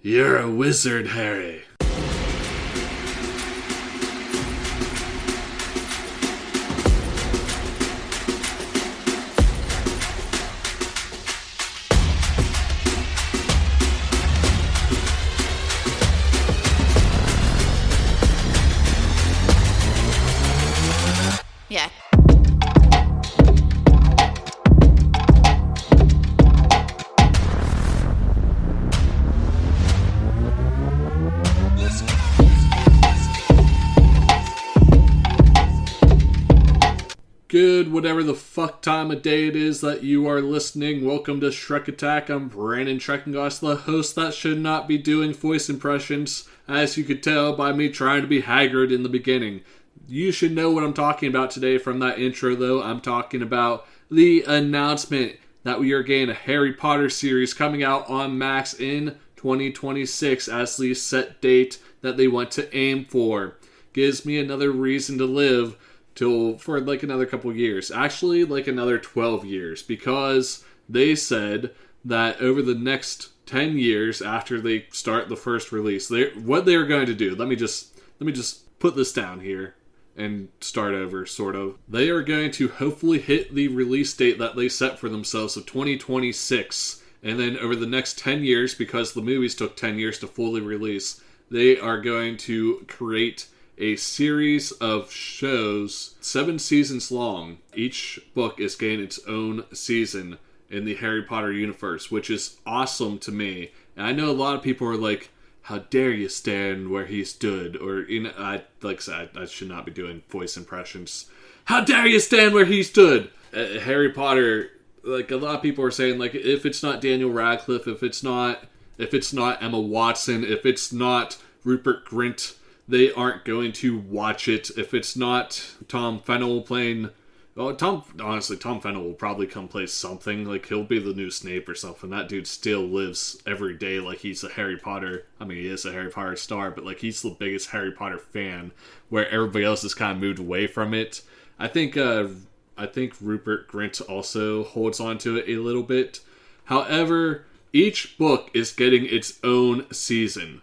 You're a wizard, Harry. Yeah. Good, whatever the fuck time of day it is that you are listening. Welcome to Schrec Attack. I'm Brandon Schreckengoss, the host that should not be doing voice impressions, as you could tell by me trying to be Hagrid in the beginning. You should know what I'm talking about today from that intro, though. I'm talking about the announcement that we are getting a Harry Potter series coming out on Max in 2026 as the set date that they want to aim for. Gives me another reason to live for like another couple years. Actually, like another 12 years, because they said that over the next 10 years after they start the first release, what they are going to do. Let me just put this down here and start over, sort of. They are going to hopefully hit the release date that they set for themselves of 2026. And then over the next 10 years, because the movies took 10 years to fully release, they are going to create a series of shows, 7 seasons long. Each book is getting its own season in the Harry Potter universe, which is awesome to me. And I know a lot of people are like, how dare you stand where he stood? Or, you know, I should not be doing voice impressions. How dare you stand where he stood? Harry Potter, like a lot of people are saying, like, if it's not Daniel Radcliffe, if it's not Emma Watson, if it's not Rupert Grint, they aren't going to watch it. If it's not Tom Fennell playing... Well, Tom Fennell will probably come play something. Like, he'll be the new Snape or something. That dude still lives every day like he's a Harry Potter... I mean, he is a Harry Potter star, but, like, he's the biggest Harry Potter fan, where everybody else has kind of moved away from it. I think Rupert Grint also holds on to it a little bit. However, each book is getting its own season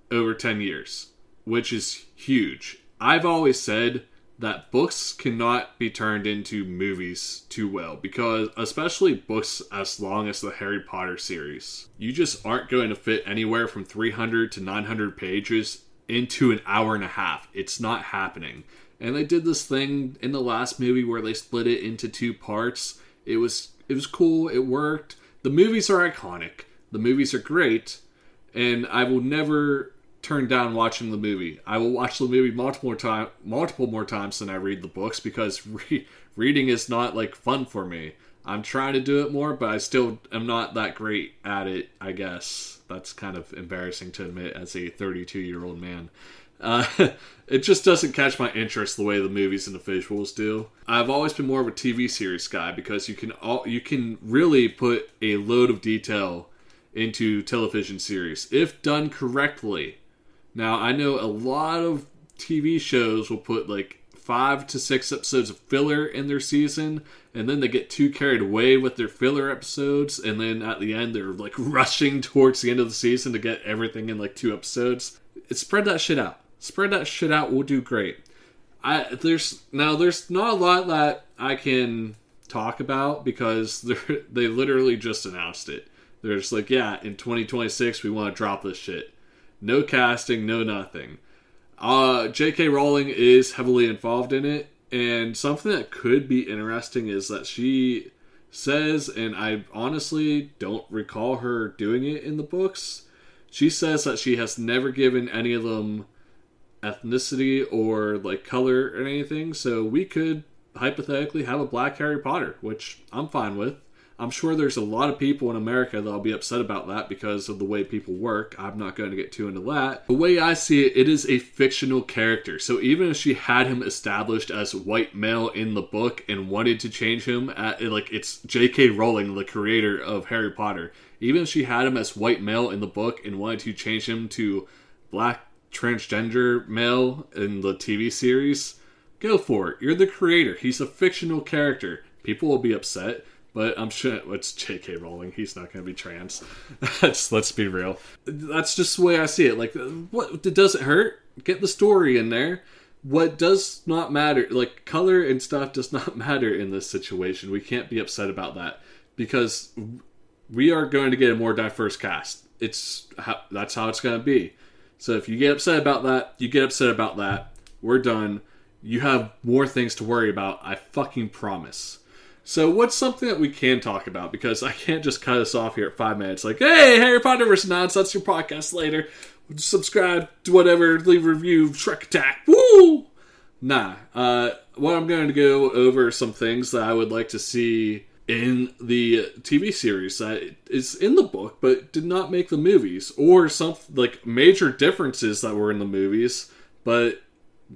over 10 years. Which is huge. I've always said that books cannot be turned into movies too well, because especially books as long as the Harry Potter series, you just aren't going to fit anywhere from 300 to 900 pages into an hour and a half. It's not happening. And they did this thing in the last movie where they split it into 2 parts. It was cool. It worked. The movies are iconic. The movies are great. And I will never turn down watching the movie. I will watch the movie multiple more times than I read the books, because reading is not like fun for me. I'm trying to do it more, but I still am not that great at it, I guess. That's kind of embarrassing to admit as a 32-year-old man. It just doesn't catch my interest the way the movies and the visuals do. I've always been more of a TV series guy, because you can really put a load of detail into television series if done correctly. Now, I know a lot of TV shows will put like 5 to 6 episodes of filler in their season, and then they get too carried away with their filler episodes, and then at the end they're like rushing towards the end of the season to get everything in like 2 episodes. Spread that shit out. Spread that shit out will do great. There's not a lot that I can talk about, because they literally just announced it. They're just like, yeah, in 2026 we want to drop this shit. No casting, no nothing. J.K. Rowling is heavily involved in it, and something that could be interesting is that she says, and I honestly don't recall her doing it in the books, she says that she has never given any of them ethnicity or like color or anything, so we could hypothetically have a black Harry Potter, which I'm fine with. I'm sure there's a lot of people in America that'll be upset about that because of the way people work. I'm not going to get too into that. The way I see it, it is a fictional character. So even if she had him established as white male in the book and wanted to change him, it's J.K. Rowling, the creator of Harry Potter. Even if she had him as white male in the book and wanted to change him to black transgender male in the TV series, go for it. You're the creator. He's a fictional character. People will be upset. But I'm sure it's J.K. Rowling. He's not going to be trans. Let's be real. That's just the way I see it. Like, what? It doesn't hurt. Get the story in there. What does not matter, like, color and stuff does not matter in this situation. We can't be upset about that. Because we are going to get a more diverse cast. That's how it's going to be. So if you get upset about that, you get upset about that. We're done. You have more things to worry about. I fucking promise. So what's something that we can talk about? Because I can't just cut us off here at 5 minutes. Like, hey, Harry Potter vs. Nonsense, that's your podcast later. Subscribe to whatever, leave a review, Schrec Attack. Woo! Nah. What I'm going to go over some things that I would like to see in the TV series that is in the book, but did not make the movies. Or some, like, major differences that were in the movies, but,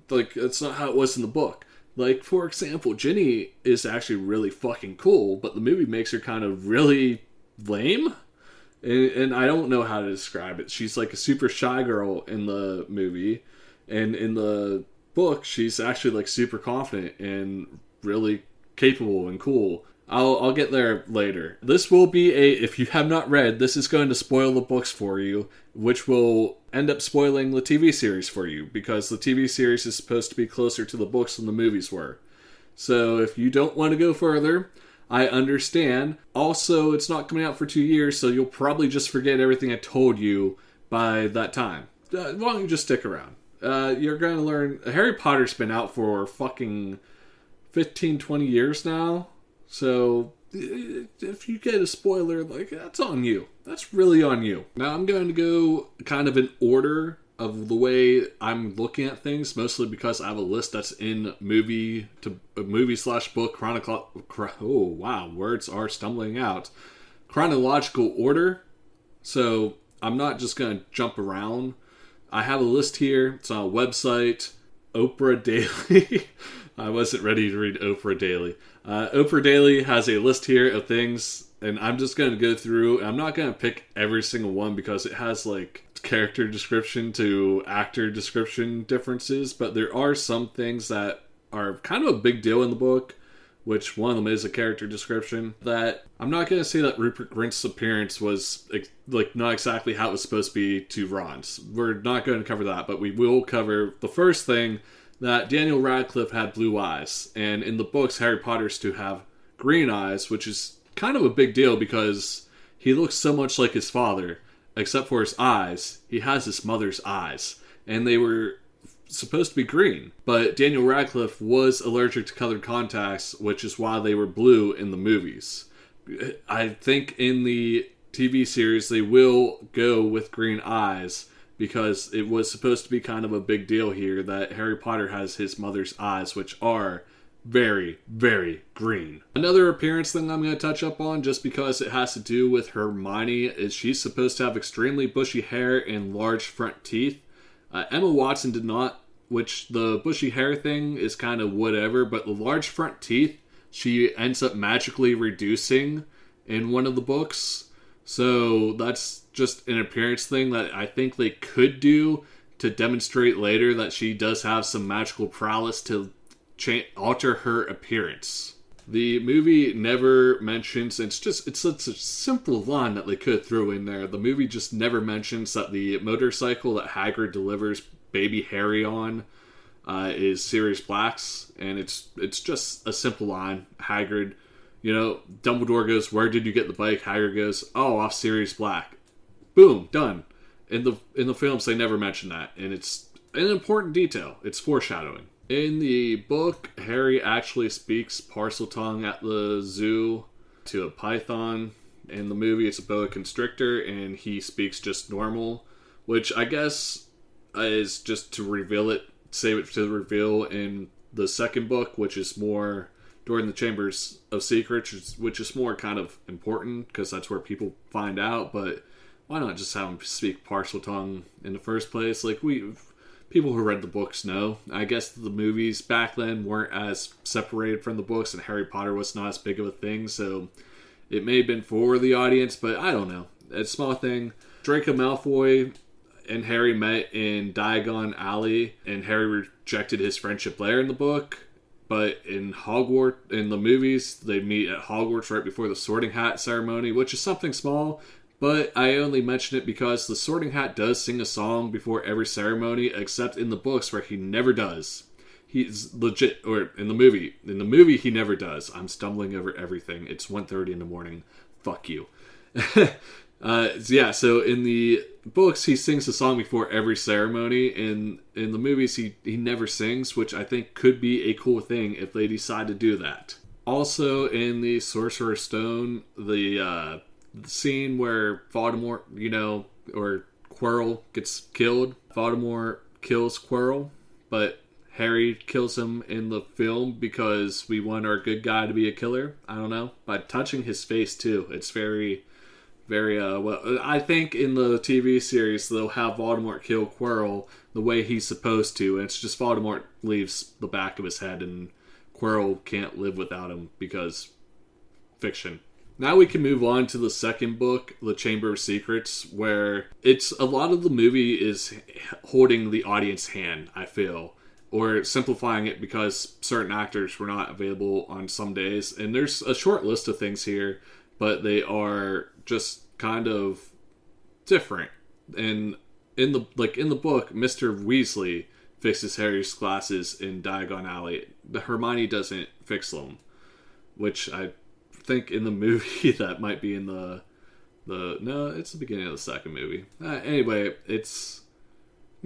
like, that's not how it was in the book. Like, for example, Ginny is actually really fucking cool, but the movie makes her kind of really lame. And I don't know how to describe it. She's like a super shy girl in the movie. And in the book, she's actually like super confident and really capable and cool. I'll get there later. This will be if you have not read, this is going to spoil the books for you, which will end up spoiling the TV series for you, because the TV series is supposed to be closer to the books than the movies were. So if you don't want to go further, I understand. Also, it's not coming out for 2 years, so you'll probably just forget everything I told you by that time. Why don't you just stick around? You're going to learn. Harry Potter's been out for fucking 15, 20 years now. So, if you get a spoiler, like, that's on you. That's really on you. Now, I'm going to go kind of in order of the way I'm looking at things, mostly because I have a list that's in movie/book chronicle. Oh, wow, words are stumbling out. Chronological order. So, I'm not just going to jump around. I have a list here. It's on a website, Oprah Daily. I wasn't ready to read Oprah Daily. Oprah Daily has a list here of things, and I'm just going to go through. I'm not going to pick every single one because it has like character description to actor description differences, but there are some things that are kind of a big deal in the book, which one of them is a character description. That I'm not going to say that Rupert Grint's appearance was like not exactly how it was supposed to be to Ron's. We're not going to cover that, but we will cover the first thing, that Daniel Radcliffe had blue eyes, and in the books Harry Potter's to have green eyes, which is kind of a big deal because he looks so much like his father, except for his eyes. He has his mother's eyes, and they were supposed to be green, but Daniel Radcliffe was allergic to colored contacts, which is why they were blue in the movies. I think in the TV series they will go with green eyes, because it was supposed to be kind of a big deal here that Harry Potter has his mother's eyes, which are very, very green. Another appearance thing I'm going to touch up on, just because it has to do with Hermione, is she's supposed to have extremely bushy hair and large front teeth. Emma Watson did not, which the bushy hair thing is kind of whatever, but the large front teeth, she ends up magically reducing in one of the books. So that's just an appearance thing that I think they could do to demonstrate later that she does have some magical prowess to alter her appearance. The movie never mentions, it's such a simple line that they could throw in there. The movie just never mentions that the motorcycle that Hagrid delivers baby Harry on is Sirius Black's, and it's just a simple line. Hagrid, Dumbledore goes, "Where did you get the bike?" Hagrid goes, "Oh, off Sirius Black." Boom, done. In the films, they never mention that, and it's an important detail. It's foreshadowing. In the book, Harry actually speaks Parseltongue at the zoo to a python. In the movie, it's a boa constrictor, and he speaks just normal, which I guess is just to reveal it, save it to the reveal in the second book, which is more during the Chambers of Secrets, which is more kind of important because that's where people find out. But why not just have him speak Parseltongue in the first place? Like, people who read the books know. I guess the movies back then weren't as separated from the books, and Harry Potter was not as big of a thing, so it may have been for the audience, but I don't know. It's a small thing. Draco Malfoy and Harry met in Diagon Alley, and Harry rejected his friendship there in the book. But in Hogwarts, in the movies, they meet at Hogwarts right before the Sorting Hat ceremony, which is something small, but I only mention it because the Sorting Hat does sing a song before every ceremony, except in the books where he never does. He's legit, or in the movie. In the movie, he never does. I'm stumbling over everything. It's 1:30 in the morning. Fuck you. So in the books, he sings a song before every ceremony. In the movies, he never sings, which I think could be a cool thing if they decide to do that. Also, in the Sorcerer's Stone, the scene where Voldemort, or Quirrell gets killed. Voldemort kills Quirrell, but Harry kills him in the film because we want our good guy to be a killer. I don't know. By touching his face, too. It's very, very, well, I think in the TV series, they'll have Voldemort kill Quirrell the way he's supposed to. And it's just Voldemort leaves the back of his head and Quirrell can't live without him because fiction. Now we can move on to the second book, The Chamber of Secrets, where it's a lot of the movie is holding the audience hand, I feel. Or simplifying it because certain actors were not available on some days. And there's a short list of things here, but they are just kind of different. And in the book, Mr. Weasley fixes Harry's glasses in Diagon Alley. Hermione doesn't fix them, which I think in the movie that might be in the no, it's the beginning of the second movie. Anyway, it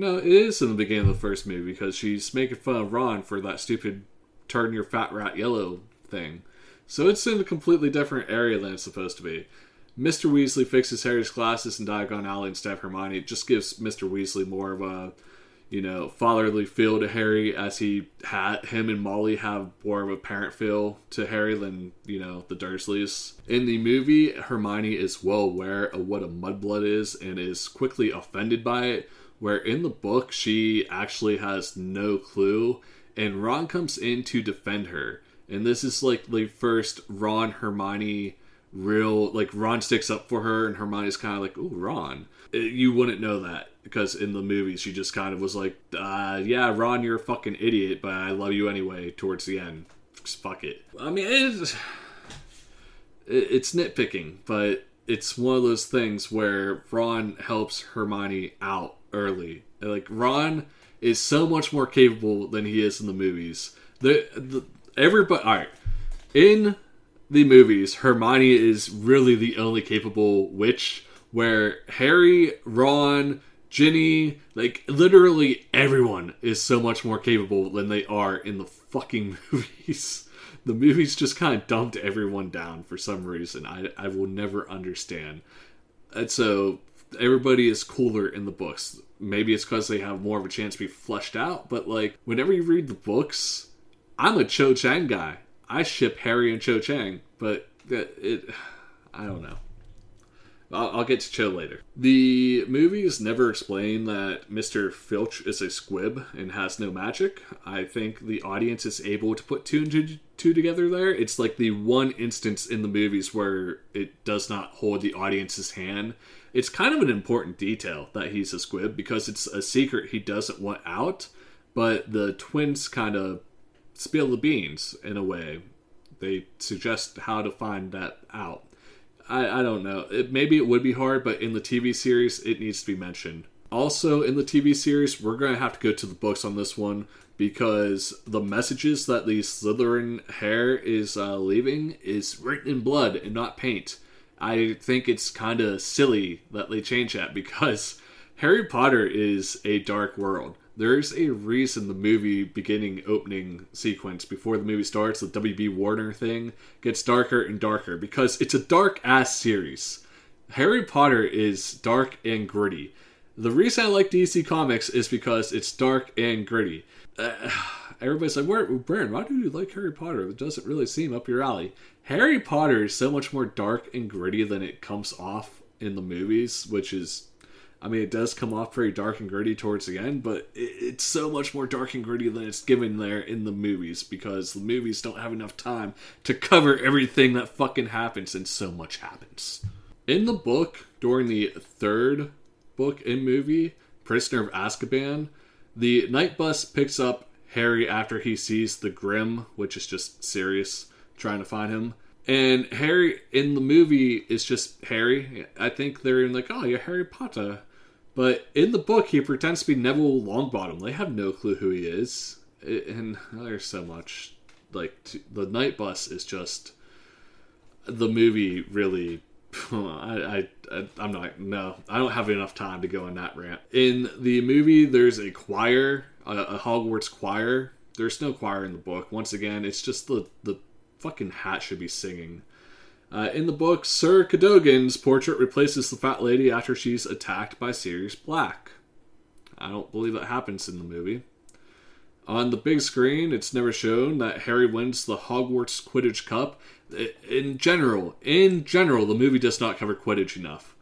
is in the beginning of the first movie because she's making fun of Ron for that stupid turn your fat rat yellow thing. So it's in a completely different area than it's supposed to be. Mr. Weasley fixes Harry's glasses in Diagon Alley instead of Hermione. It just gives Mr. Weasley more of a, fatherly feel to Harry, as him and Molly have more of a parent feel to Harry than, the Dursleys. In the movie, Hermione is well aware of what a mudblood is and is quickly offended by it, where in the book, she actually has no clue, and Ron comes in to defend her. And this is like the first Ron-Hermione Ron sticks up for her, and Hermione's kind of like, ooh, Ron. You wouldn't know that, because in the movie, she just kind of was like, yeah, Ron, you're a fucking idiot, but I love you anyway, towards the end. Just fuck it. I mean, it's nitpicking, but it's one of those things where Ron helps Hermione out early. Like, Ron is so much more capable than he is in the movies. Everybody, alright, in the movies, Hermione is really the only capable witch, where Harry, Ron, Ginny, literally everyone is so much more capable than they are in the fucking movies. The movies just kind of dumped everyone down for some reason. I will never understand. And so everybody is cooler in the books. Maybe it's because they have more of a chance to be fleshed out, but whenever you read the books, I'm a Cho Chang guy. I ship Harry and Cho Chang, but I don't know. I'll get to Cho later. The movies never explain that Mr. Filch is a squib and has no magic. I think the audience is able to put two and two together there. It's like the one instance in the movies where it does not hold the audience's hand. It's kind of an important detail that he's a squib because it's a secret he doesn't want out, but the twins kind of spill the beans in a way. They suggest how to find that out. I don't know. Maybe it would be hard, but in the TV series, it needs to be mentioned. Also, in the TV series, we're going to have to go to the books on this one because the messages that the Slytherin hair is leaving is written in blood and not paint. I think it's kind of silly that they change that because Harry Potter is a dark world. There's a reason the movie beginning opening sequence before the movie starts, the W.B. Warner thing, gets darker and darker because it's a dark-ass series. Harry Potter is dark and gritty. The reason I like DC Comics is because it's dark and gritty. Everybody's like, Brandon, why do you like Harry Potter? It doesn't really seem up your alley. Harry Potter is so much more dark and gritty than it comes off in the movies, which is... it does come off very dark and gritty towards the end, but it's so much more dark and gritty than it's given there in the movies because the movies don't have enough time to cover everything that fucking happens, and so much happens. In the book, during the third book and movie, Prisoner of Azkaban, the night bus picks up Harry after he sees the Grim, which is just Sirius trying to find him. And Harry in the movie is just Harry. I think they're like, oh, you're Harry Potter. But in the book, he pretends to be Neville Longbottom. They have no clue who he is. And there's so much. Like, the Night Bus is just... The movie really... I don't have enough time to go on that rant. In the movie, there's a choir, a Hogwarts choir. There's no choir in the book. Once again, it's just the fucking hat should be singing. In the book, Sir Cadogan's portrait replaces the fat lady after she's attacked by Sirius Black. I don't believe that happens in the movie. On the big screen, it's never shown that Harry wins the Hogwarts Quidditch Cup. In general, the movie does not cover Quidditch enough.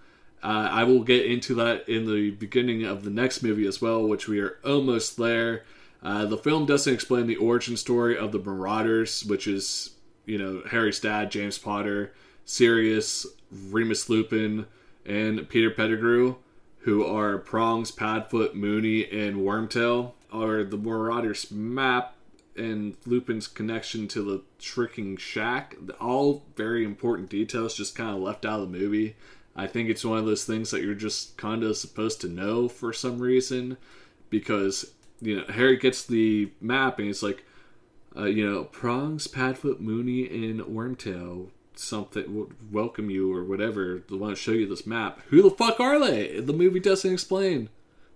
I will get into that in the beginning of the next movie as well, which we are almost there. The film doesn't explain the origin story of the Marauders, which is, Harry's dad, James Potter, Sirius, Remus Lupin, and Peter Pettigrew, who are Prongs, Padfoot, Moony, and Wormtail, are the Marauders' map and Lupin's connection to the Shrieking Shack. All very important details just kind of left out of the movie. I think it's one of those things that you're just kind of supposed to know for some reason, because, Harry gets the map and it's like, Prongs, Padfoot, Moony, and Wormtail, something will welcome you or whatever. They want to show you this map. Who the fuck are they? The movie doesn't explain.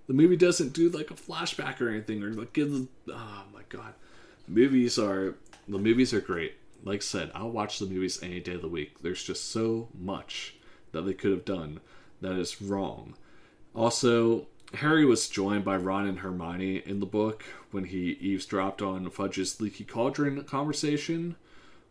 The movie doesn't do like a flashback or anything, or like give the... Oh my god. The movies are great. Like I said, I'll watch the movies any day of the week. There's just so much that they could have done that is wrong. Also, Harry was joined by Ron and Hermione in the book when he eavesdropped on Fudge's Leaky Cauldron conversation,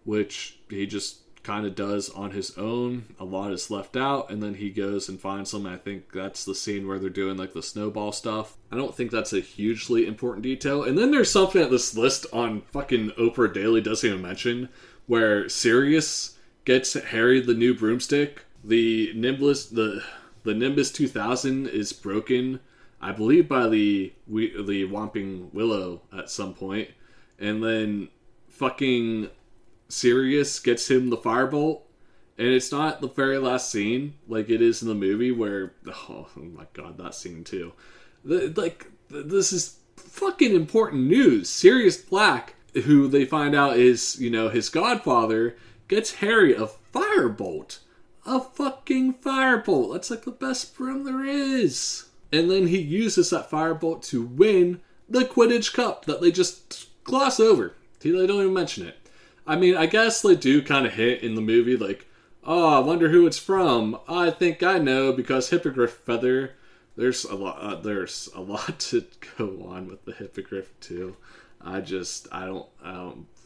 which he just kind of does on his own. A lot is left out, and then he goes and finds them. I think that's the scene where they're doing like the snowball stuff. I don't think that's a hugely important detail. And then there's something that this list on fucking Oprah Daily doesn't even mention, where Sirius gets Harry the new broomstick. The Nimbus 2000 is broken, I believe, by the Whomping Willow at some point, and then fucking Sirius gets him the firebolt, and it's not the very last scene like it is in the movie where, oh my god, that scene too. This is fucking important news. Sirius Black, who they find out is, his godfather, gets Harry a firebolt. A fucking firebolt. That's like the best broom there is. And then he uses that firebolt to win the Quidditch Cup that they just gloss over. They don't even mention it. I mean, I guess they do kind of hint in the movie, like, oh, I wonder who it's from. I think I know, because Hippogriff Feather. There's a lot to go on with the Hippogriff too.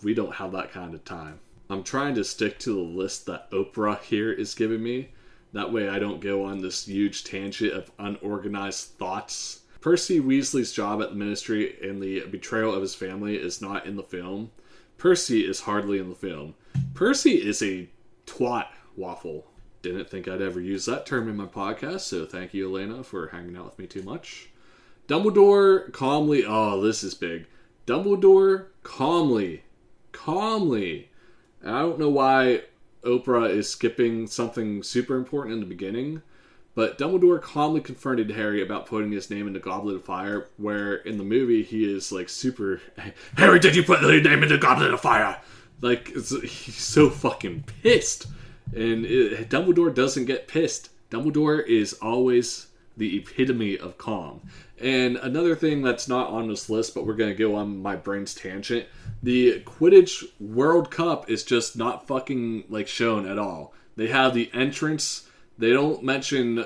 We don't have that kind of time. I'm trying to stick to the list that Oprah here is giving me. That way I don't go on this huge tangent of unorganized thoughts. Percy Weasley's job at the Ministry and the betrayal of his family is not in the film. Percy is hardly in the film. Percy is a twat waffle. Didn't think I'd ever use that term in my podcast, so thank you, Elena, for hanging out with me too much. Dumbledore calmly... Oh, this is big. Dumbledore calmly. I don't know why Oprah is skipping something super important in the beginning, but Dumbledore calmly confronted Harry about putting his name in the Goblet of Fire, where in the movie he is like super... Harry, did you put your name in the Goblet of Fire? Like, he's so fucking pissed. And Dumbledore doesn't get pissed. Dumbledore is always the epitome of calm. And another thing that's not on this list, but we're going to go on my brain's tangent, the Quidditch World Cup is just not fucking like shown at all. They have the entrance. They don't mention...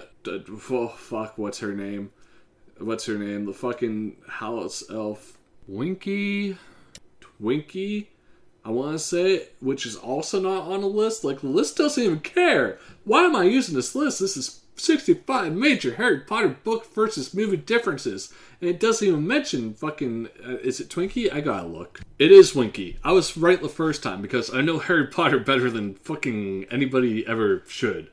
what's her name? The fucking house elf. Twinkie? I want to say, which is also not on the list. Like, the list doesn't even care. Why am I using this list? This is 65 major Harry Potter book versus movie differences. And it doesn't even mention fucking... is it Twinkie? I gotta look. It is Winky. I was right the first time because I know Harry Potter better than fucking anybody ever should.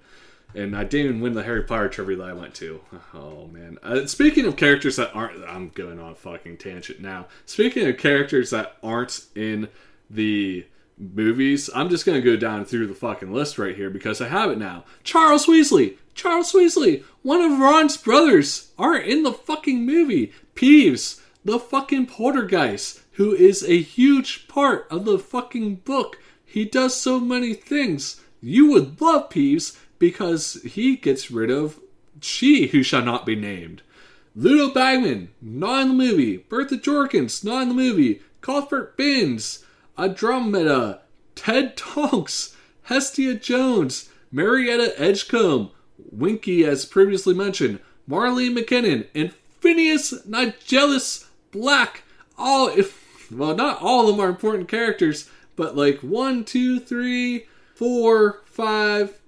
And I didn't even win the Harry Potter trivia that I went to. Oh, man. Speaking of characters that aren't... I'm going on a fucking tangent now. Speaking of characters that aren't in the movies, I'm just going to go down through the fucking list right here because I have it now. Charles Weasley! Charles Weasley! One of Ron's brothers aren't in the fucking movie. Peeves, the fucking poltergeist, who is a huge part of the fucking book. He does so many things. You would love Peeves because he gets rid of She Who Shall Not Be Named. Ludo Bagman, not in the movie. Bertha Jorkins, not in the movie. Cuthbert Binns, Andromeda, Ted Tonks, Hestia Jones, Marietta Edgecombe, Winky as previously mentioned, Marlene McKinnon, and Phineas Nigellus Black. Not all of them are important characters, but 1, 2, 3, 4, 5...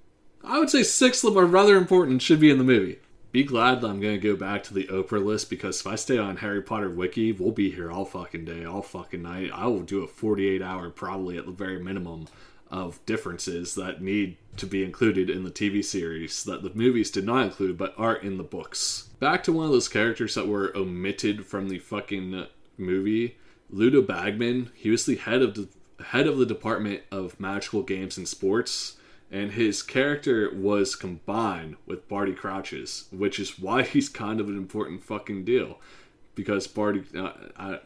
I would say 6 of them are rather important, should be in the movie. Be glad that I'm going to go back to the Oprah list, because if I stay on Harry Potter Wiki, we'll be here all fucking day, all fucking night. I will do a 48-hour, probably at the very minimum, of differences that need to be included in the TV series that the movies did not include, but are in the books. Back to one of those characters that were omitted from the fucking movie, Ludo Bagman. He was the head of the Department of Magical Games and Sports. And his character was combined with Barty Crouch's, which is why he's kind of an important fucking deal. Because Barty, I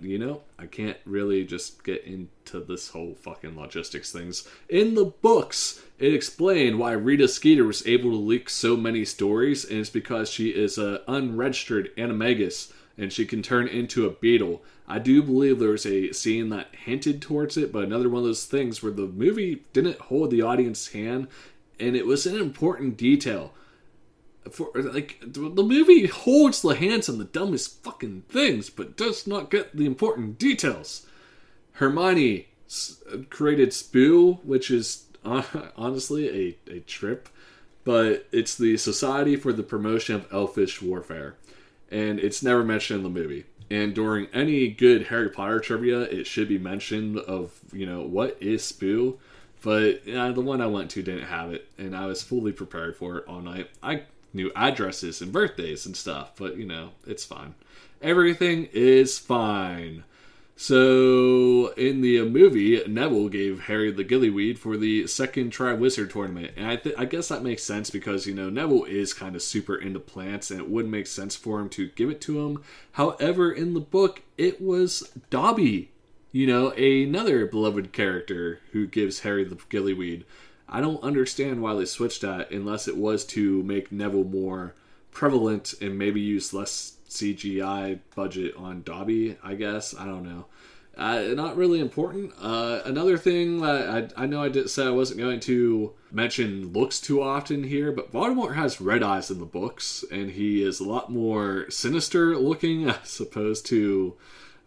can't really just get into this whole fucking logistics things. In the books, it explained why Rita Skeeter was able to leak so many stories, and it's because she is an unregistered animagus, and she can turn into a beetle. I do believe there was a scene that hinted towards it, but another one of those things where the movie didn't hold the audience's hand, and it was an important detail. The movie holds the hands on the dumbest fucking things, but does not get the important details. Hermione created SPOO, which is honestly a trip, but it's the Society for the Promotion of Elfish Warfare, and it's never mentioned in the movie. And during any good Harry Potter trivia, it should be mentioned of, what is SPOO. But the one I went to didn't have it, and I was fully prepared for it all night. I knew addresses and birthdays and stuff, but, it's fine. Everything is fine. So, in the movie, Neville gave Harry the Gillyweed for the second Triwizard Tournament. And I guess that makes sense because, Neville is kind of super into plants, and it would make sense for him to give it to him. However, in the book, it was Dobby, another beloved character who gives Harry the Gillyweed. I don't understand why they switched that unless it was to make Neville more prevalent and maybe use less CGI budget on Dobby, I guess. I don't know. Not really important. Another thing that I know I said I wasn't going to mention looks too often here, but Voldemort has red eyes in the books, and he is a lot more sinister looking as opposed to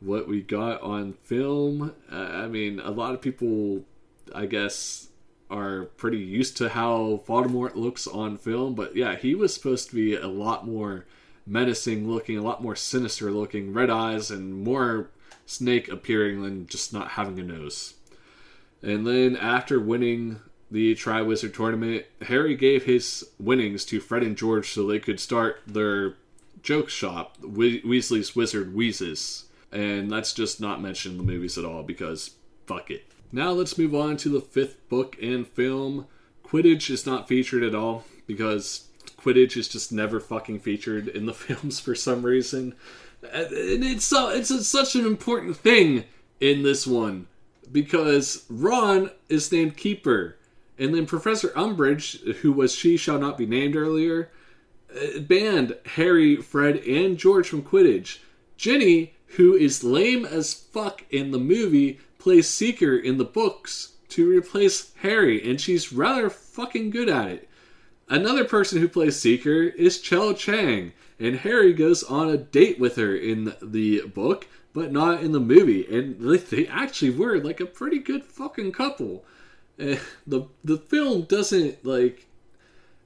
what we got on film. A lot of people, I guess, are pretty used to how Voldemort looks on film, but yeah, he was supposed to be a lot more menacing looking, a lot more sinister looking, red eyes, and more snake appearing than just not having a nose. And then after winning the Triwizard Tournament, Harry gave his winnings to Fred and George so they could start their joke shop, Weasley's Wizard Wheezes. And that's just not mentioned in the movies at all because fuck it. Now let's move on to the 5th book and film. Quidditch is not featured at all because Quidditch is just never fucking featured in the films for some reason. And it's such an important thing in this one because Ron is named Keeper, and then Professor Umbridge, who was She Shall Not Be Named earlier, banned Harry, Fred, and George from Quidditch. Ginny, who is lame as fuck in the movie, plays Seeker in the books to replace Harry, and she's rather fucking good at it. Another person who plays Seeker is Chell Chang, and Harry goes on a date with her in the book, but not in the movie. And they actually were a pretty good fucking couple. The film doesn't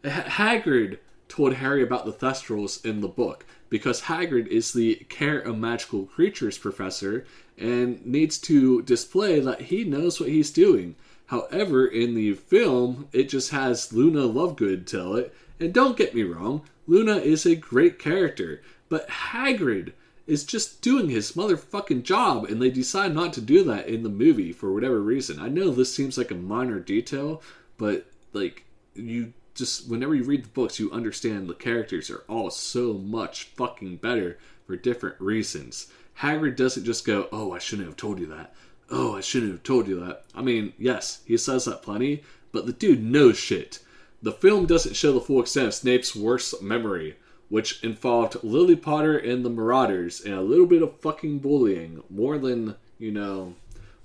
Hagrid told Harry about the Thestrals in the book because Hagrid is the Care of Magical Creatures professor and needs to display that he knows what he's doing. However, in the film, it just has Luna Lovegood tell it, And don't get me wrong, Luna is a great character, but Hagrid is just doing his motherfucking job, and they decide not to do that in the movie for whatever reason. I know this seems like a minor detail, but like you just whenever you read the books, you understand the characters are all so much fucking better for different reasons. Hagrid doesn't just go, "Oh, I shouldn't have told you that. Oh, I shouldn't have told you that." I mean, yes, he says that plenty, but the dude knows shit. The film doesn't show the full extent of Snape's worst memory, which involved Lily Potter and the Marauders and a little bit of fucking bullying, more than,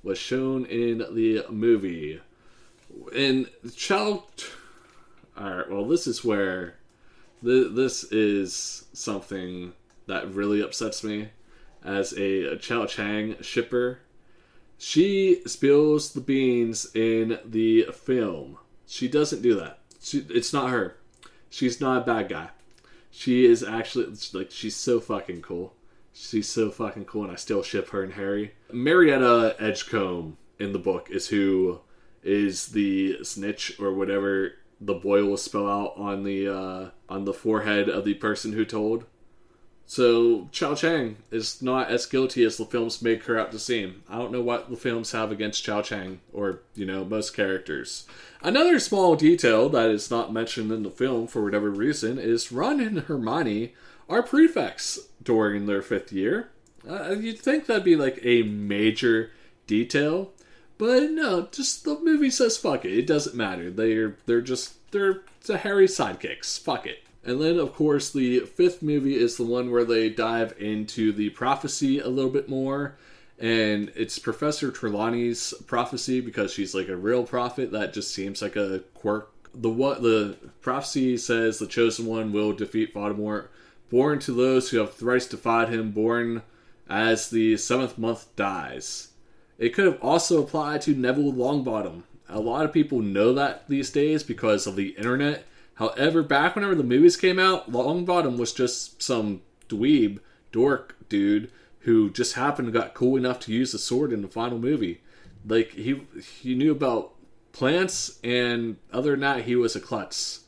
was shown in the movie. And Alright, well, this is where... This is something that really upsets me as a Cho Chang shipper. She spills the beans in the film. She doesn't do that. It's not her. She's not a bad guy. She is actually, she's so fucking cool. She's so fucking cool, and I still ship her and Harry. Marietta Edgecombe in the book is who is the snitch, or whatever the boy will spell out on the forehead of the person who told. So, Cho Chang is not as guilty as the films make her out to seem. I don't know what the films have against Cho Chang, or, most characters. Another small detail that is not mentioned in the film for whatever reason is Ron and Hermione are prefects during their 5th year. You'd think that'd be like a major detail, but no, just the movie says fuck it. It doesn't matter. They're the Harry sidekicks. Fuck it. And then, of course, the 5th movie is the one where they dive into the prophecy a little bit more. And it's Professor Trelawney's prophecy because she's like a real prophet. That just seems like a quirk. The prophecy says the Chosen One will defeat Voldemort. Born to those who have thrice defied him, born as the 7th month dies. It could have also applied to Neville Longbottom. A lot of people know that these days because of the internet. However, back whenever the movies came out, Longbottom was just some dweeb, dork dude who just happened to got cool enough to use a sword in the final movie. Like, he knew about plants, and other than that, he was a klutz.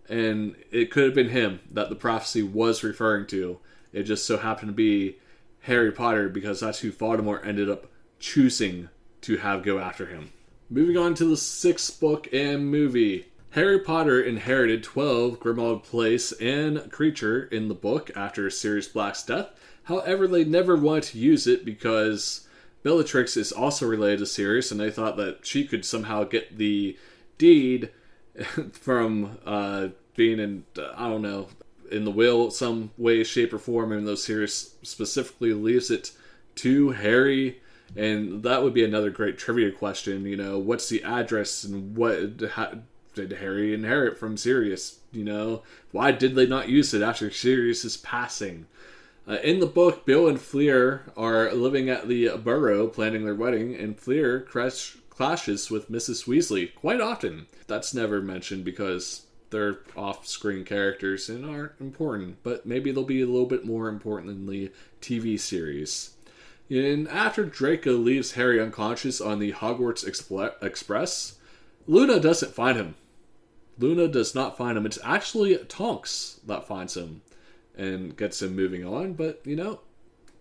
And it could have been him that the prophecy was referring to. It just so happened to be Harry Potter because that's who Voldemort ended up choosing to have go after him. Moving on to the 6th book and movie. Harry Potter inherited 12 Grimmauld Place and Creature in the book after Sirius Black's death. However, they never wanted to use it because Bellatrix is also related to Sirius, and they thought that she could somehow get the deed from being in, in the will some way, shape, or form, even though Sirius specifically leaves it to Harry. And that would be another great trivia question, what's the address and how did Harry inherit from Sirius? Why did they not use it after Sirius's passing? In the book, Bill and Fleur are living at the Burrow planning their wedding, and Fleur clashes with Mrs. Weasley quite often. That's never mentioned because they're off-screen characters and aren't important, but maybe they'll be a little bit more important in the TV series. And after Draco leaves Harry unconscious on the Hogwarts Express, Luna doesn't find him. Luna does not find him. It's actually Tonks that finds him and gets him moving on. But,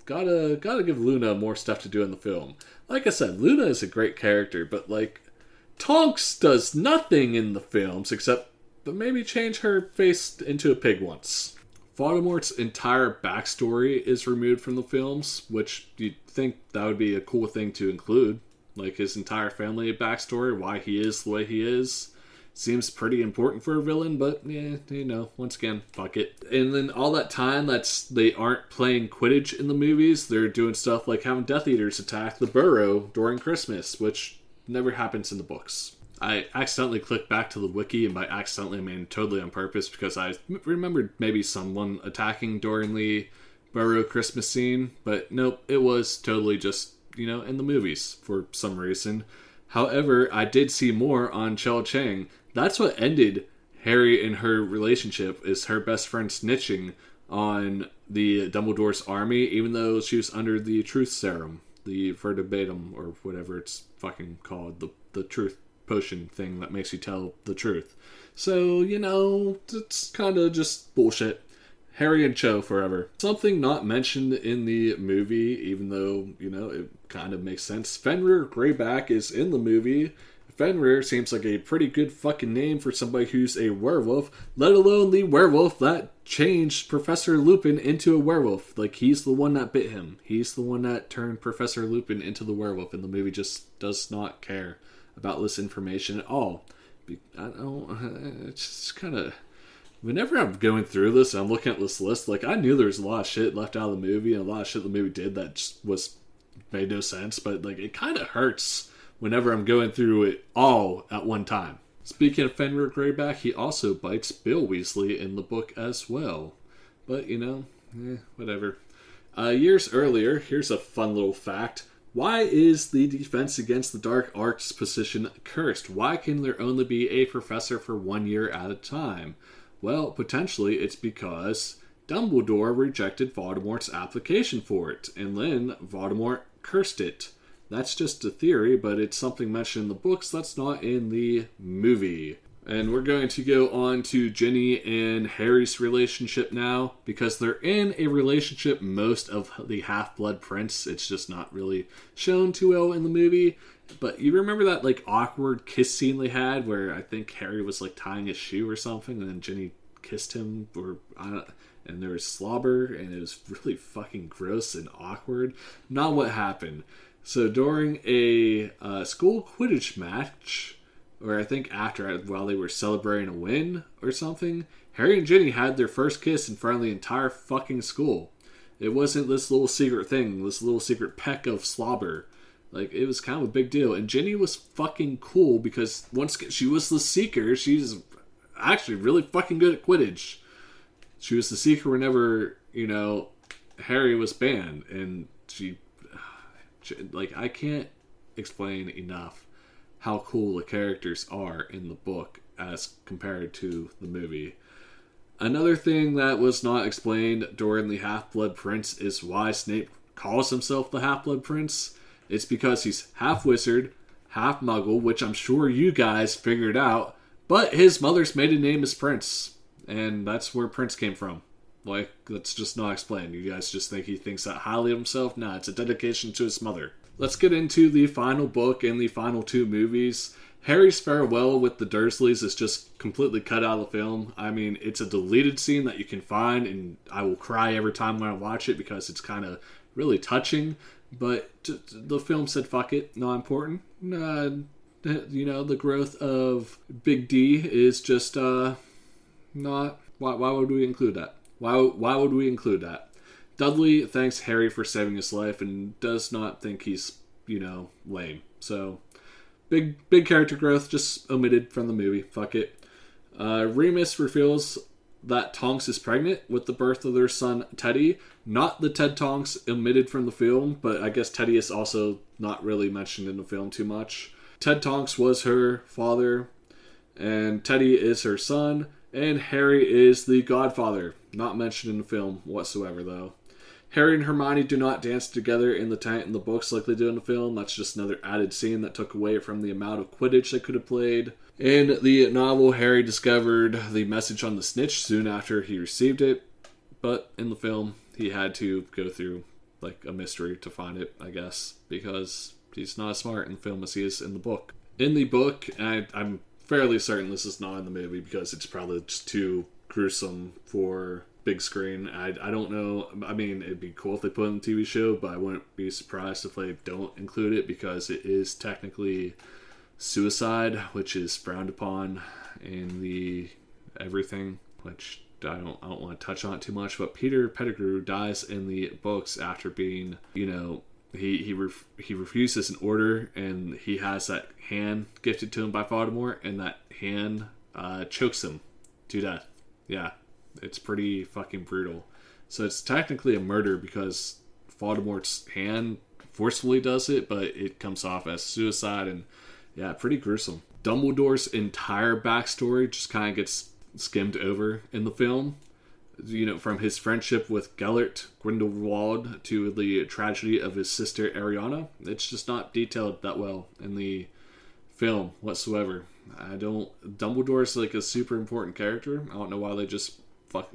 gotta give Luna more stuff to do in the film. Like I said, Luna is a great character, but, Tonks does nothing in the films except maybe change her face into a pig once. Voldemort's entire backstory is removed from the films, which you'd think that would be a cool thing to include. Like his entire family backstory, why he is the way he is. Seems pretty important for a villain, but once again, fuck it. And then all that time they aren't playing Quidditch in the movies, they're doing stuff like having Death Eaters attack the Burrow during Christmas, which never happens in the books. I accidentally clicked back to the wiki, and by accidentally I mean totally on purpose, because I remembered maybe someone attacking during the Burrow Christmas scene, but nope, it was totally just, in the movies for some reason. However, I did see more on Cho Chang. That's what ended Harry and her relationship, is her best friend snitching on the Dumbledore's army, even though she was under the truth serum, the verbatim, or whatever it's fucking called, the truth potion thing that makes you tell the truth. So, it's kind of just bullshit. Harry and Cho forever. Something not mentioned in the movie, even though, it kind of makes sense. Fenrir Greyback is in the movie. Fenrir seems like a pretty good fucking name for somebody who's a werewolf, let alone the werewolf that changed Professor Lupin into a werewolf. Like, he's the one that bit him. He's the one that turned Professor Lupin into the werewolf, and the movie just does not care about this information at all. It's just kind of... Whenever I'm going through this and I'm looking at this list, I knew there was a lot of shit left out of the movie and a lot of shit the movie did that just made no sense, but, it kind of hurts whenever I'm going through it all at one time. Speaking of Fenrir Greyback, he also bites Bill Weasley in the book as well. But, whatever. Years earlier, here's a fun little fact. Why is the Defense Against the Dark Arts position cursed? Why can there only be a professor for 1 year at a time? Well, potentially it's because Dumbledore rejected Voldemort's application for it, and then Voldemort cursed it. That's just a theory, but it's something mentioned in the books that's not in the movie. And we're going to go on to Ginny and Harry's relationship now, because they're in a relationship most of the Half-Blood Prince. It's just not really shown too well in the movie. But you remember that awkward kiss scene they had where I think Harry was tying his shoe or something, and then Ginny kissed him, and there was slobber, and it was really fucking gross and awkward. Not what happened. So during a school Quidditch match, or I think after, while they were celebrating a win or something, Harry and Ginny had their first kiss in front of the entire fucking school. It wasn't this little secret thing, this little secret peck of slobber. It was kind of a big deal. And Ginny was fucking cool because once she was the Seeker, she's actually really fucking good at Quidditch. She was the Seeker whenever, Harry was banned. And I can't explain enough how cool the characters are in the book as compared to the movie. Another thing that was not explained during the Half-Blood Prince is why Snape calls himself the Half-Blood Prince. It's because he's half wizard, half muggle, which I'm sure you guys figured out, but his mother's maiden name is Prince, and that's where Prince came from. That's just not explained. You guys just think he thinks that highly of himself? Nah, it's a dedication to his mother. Let's get into the final book and the final two movies. Harry's farewell with the Dursleys is just completely cut out of the film. I mean, it's a deleted scene that you can find, and I will cry every time when I watch it because it's kind of really touching. But the film said, fuck it, not important. The growth of Big D is just not... Why would we include that? Why would we include that? Dudley thanks Harry for saving his life and does not think he's, lame. So, big character growth just omitted from the movie. Fuck it. Remus reveals that Tonks is pregnant with the birth of their son, Teddy. Not the Ted Tonks omitted from the film, but I guess Teddy is also not really mentioned in the film too much. Ted Tonks was her father, and Teddy is her son, and Harry is the godfather. Not mentioned in the film whatsoever, though. Harry and Hermione do not dance together in the tent in the books like they do in the film. That's just another added scene that took away from the amount of Quidditch they could have played. In the novel, Harry discovered the message on the snitch soon after he received it. But in the film, he had to go through a mystery to find it, I guess, because he's not as smart in the film as he is in the book. In the book, I'm fairly certain this is not in the movie because it's probably just too gruesome for big screen. I don't know. I mean, it'd be cool if they put it in the TV show, but I wouldn't be surprised if they don't include it because it is technically suicide, which is frowned upon in the everything, which I don't want to touch on it too much. But Peter Pettigrew dies in the books after being, he refuses an order, and he has that hand gifted to him by Voldemort, and that hand chokes him to death. Yeah, it's pretty fucking brutal. So it's technically a murder because Voldemort's hand forcefully does it, but it comes off as suicide, and yeah, pretty gruesome. Dumbledore's entire backstory just kind of gets skimmed over in the film. From his friendship with Gellert Grindelwald to the tragedy of his sister Ariana. It's just not detailed that well in the film whatsoever. Dumbledore's like a super important character. I don't know why they just fuck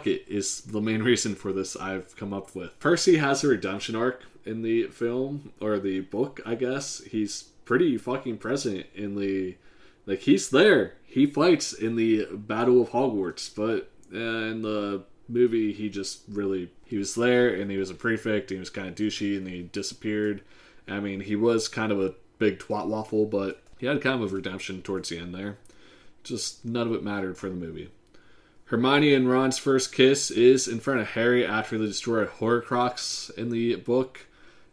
it is the main reason for this I've come up with. Percy has a redemption arc in the film, or the book, I guess. He's pretty fucking present in the... Like, he's there. He fights in the Battle of Hogwarts, but in the movie, he was there, and he was a prefect, and he was kind of douchey, and he disappeared. I mean, he was kind of a big twat waffle, but he had kind of a redemption towards the end there. Just none of it mattered for the movie. Hermione and Ron's first kiss is in front of Harry after they destroy Horcrux in the book,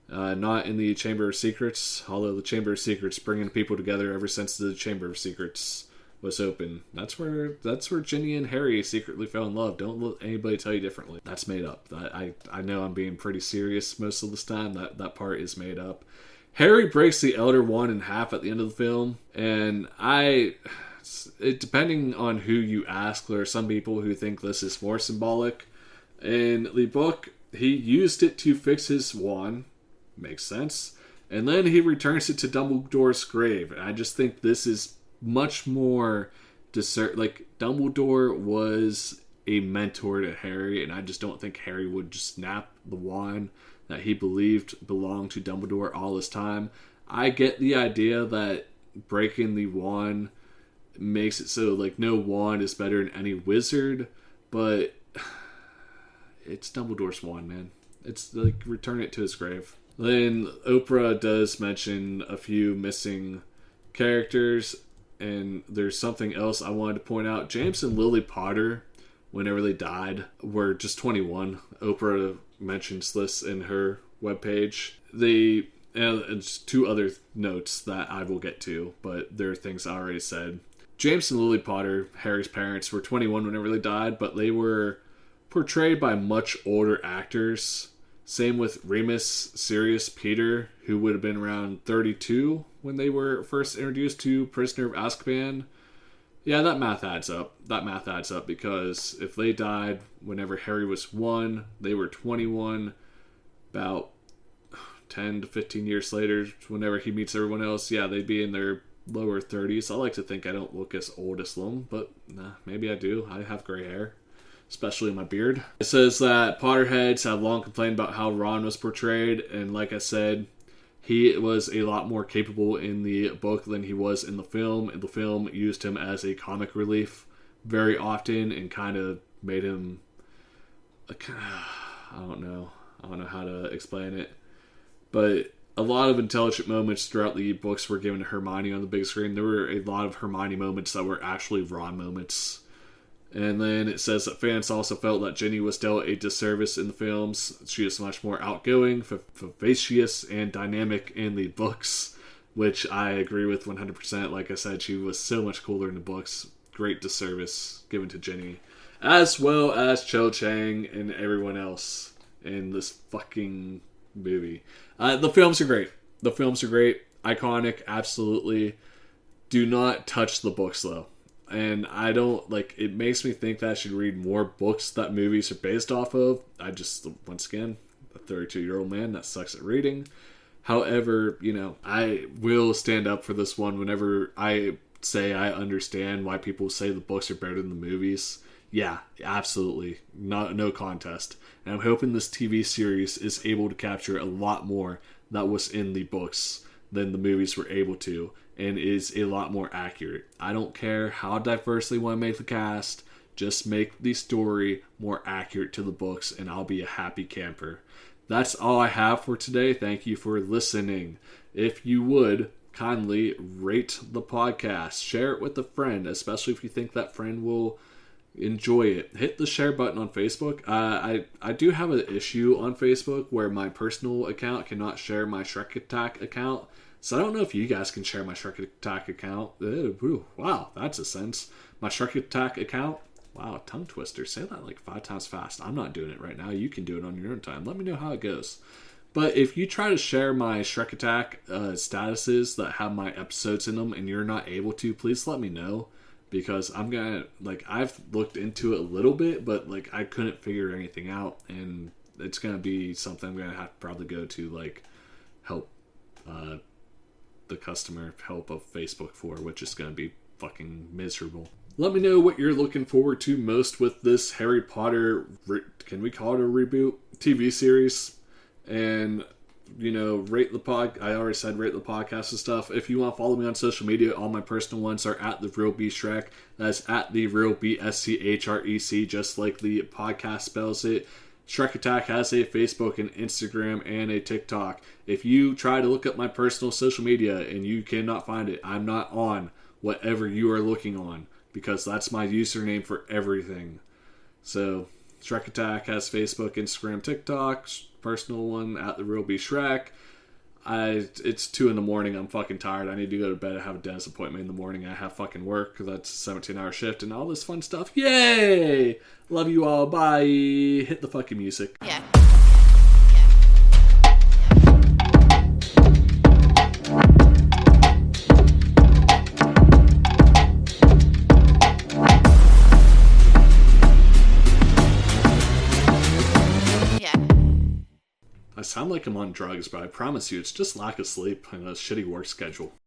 not in the Chamber of Secrets, although the Chamber of Secrets bringing people together ever since the Chamber of Secrets was open. That's where Ginny and Harry secretly fell in love. Don't let anybody tell you differently. That's made up. I know I'm being pretty serious most of this time. That part is made up. Harry breaks the Elder Wand in half at the end of the film, and depending on who you ask, there are some people who think this is more symbolic. In the book, he used it to fix his wand. Makes sense. And then he returns it to Dumbledore's grave. And I just think this is much more like, Dumbledore was a mentor to Harry, and I just don't think Harry would just snap the wand that he believed belonged to Dumbledore all this time. I get the idea that breaking the wand makes it so, like, no wand is better than any wizard, but it's Dumbledore's wand, man. It's like, return it to his grave. Then Oprah does mention a few missing characters, and there's something else I wanted to point out. James and Lily Potter, whenever they died, were just 21. Oprah mentions this in her webpage. And two other notes that I will get to, but there are things I already said. James and Lily Potter, Harry's parents, were 21 whenever they died, but they were portrayed by much older actors. Same with Remus, Sirius, Peter, who would have been around 32 when they were first introduced to Prisoner of Azkaban. Yeah, that math adds up. Because if they died whenever Harry was 1, they were 21. About 10 to 15 years later, whenever he meets everyone else, yeah, they'd be in their lower 30s. I like to think I don't look as old as them, but nah, maybe I do. I have gray hair, especially in my beard. It says that Potterheads have long complained about how Ron was portrayed, and like I said, he was a lot more capable in the book than he was in the film, and the film used him as a comic relief very often and kind of made him... I don't know how to explain it, but a lot of intelligent moments throughout the books were given to Hermione on the big screen. There were a lot of Hermione moments that were actually Ron moments. And then it says that fans also felt that Ginny was dealt a disservice in the films. She is much more outgoing, vivacious, and dynamic in the books, which I agree with 100%. Like I said, she was so much cooler in the books. Great disservice given to Ginny. As well as Cho Chang and everyone else in this fucking movie. The films are great. Iconic, absolutely. Do not touch the books, though. And I don't, it makes me think that I should read more books that movies are based off of. Once again, a 32-year-old man that sucks at reading. However, I will stand up for this one whenever I say I understand why people say the books are better than the movies. Yeah, absolutely. No contest. And I'm hoping this TV series is able to capture a lot more that was in the books than the movies were able to, and is a lot more accurate. I don't care how diverse they want to make the cast, just make the story more accurate to the books, and I'll be a happy camper. That's all I have for today. Thank you for listening. If you would, kindly rate the podcast. Share it with a friend, especially if you think that friend will enjoy it. Hit the share button on Facebook. I do have an issue on Facebook where my personal account cannot share my Schrec Attack account. So I don't know if you guys can share my Schrec Attack account. Wow, that's a sense. My Schrec Attack account. Wow, tongue twister. Say that like 5 times fast. I'm not doing it right now. You can do it on your own time. Let me know how it goes. But if you try to share my Schrec Attack statuses that have my episodes in them and you're not able to, please let me know. Because I'm gonna, I've looked into it a little bit, but, I couldn't figure anything out. And it's gonna be something I'm gonna have to probably go to, help the customer help of Facebook for, which is going to be fucking miserable. Let me know what you're looking forward to most with this Harry Potter, can we call it a reboot, TV series? And, rate the pod. I already said rate the podcast and stuff. If you want to follow me on social media, all my personal ones are at the real B Schrec. That's at the real BSCHREC, just like the podcast spells it. Schrec Attack has a Facebook and Instagram and a TikTok. If you try to look up my personal social media and you cannot find it, I'm not on whatever you are looking on, because that's my username for everything. So, Schrec Attack has Facebook, Instagram, TikTok, personal one at the real B Schrec. It's 2 a.m. I'm fucking tired. I need to go to bed. I have a dentist appointment in the morning. I have fucking work because that's a 17-hour shift and all this fun stuff. Yay! Love you all. Bye. Hit the fucking music. Yeah. I sound like I'm on drugs, but I promise you it's just lack of sleep and a shitty work schedule.